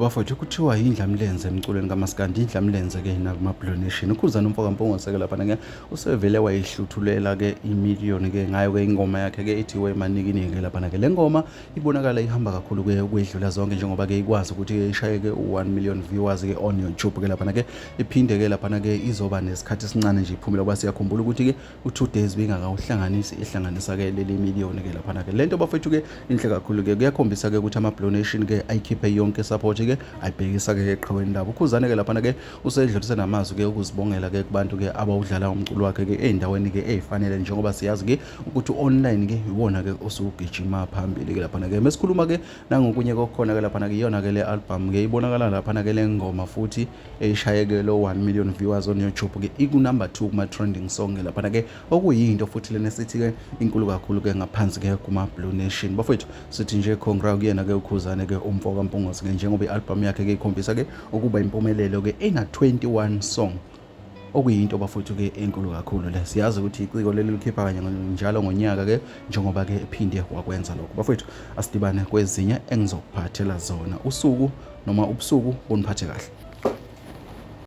Bafowethu kuthiwa yindlamlenze emculweni kaMaskandi, indlamlenze-ke nakuma-Blue Nation. Ukhuzani uMfoka-Mpungose-ke laphana-ke usevele wayihluthulela-ke imiliyoni-ke ngayo-ke ingoma yakhe-ke ethiwe Maningi-ningi laphana-ke. Le ngoma ibonakala ihamba kakhulu-ke ukwedlula zonke njengoba-ke ikwazi ukuthi-ke ishaye-ke u-1 million viewers-ke on YouTube-ke laphana-ke. Iphinde-ke laphana-ke izoba nesikhathi esincane nje iphumela ngoba siyakhumbula ukuthi-ke u-2 days bengakawuhlanganisi ihlanganisa-ke leli miliyoni-ke laphana-ke. Lento bafowethu-ke inhle kakhulu-ke kuyakhombisa-ke ukuthi ama-Blue Nation-ke ayikhiphe yonke support ke ayibhekisa-ke eqhaweni labo. Ukhuzane-ke laphana-ke usedlulise namazwi-ke ukuzibongela-ke kubantu-ke abawudlala umculo wakhe-ke ey'ndaweni-ke ey'fanele njengoba siyazi-ke ukuthi online-ke iwona-ke osugijima phambili-ke laphana-ke. Mesikhuluma-ke nangokunye kokukhona-ke laphana-ke iyona-ke le album-ke ibonakala laphana-ke le ngoma futhi eshaye-ke lo 1 million viewers on YouTube-ke iku-number 2 kuma-trending song-ke laphana-ke okuyinto futhi lena sithi-ke inkulu kakhulu-ke ngaphansi-ke kuma-Blue Nation. Bafowethu sithi nje congrats kuyena-ke ukhuzane-ke uMfoka-Mpungose-ke njengoba i-album yakhe-ke ikhombisa-ke ukuba impumelelo-ke ena-21 song okuyinto bafowethu-ke enkulu kakhulu le. Siyazi ukuthi iciko leli likhipha kanye njalo ngonyaka-ke njengoba-ke ephinde wakwenza lokho. Bafowethu asidibane kwezinye engizokuphathela zona usuku noma ubusuku buniphathe kahle.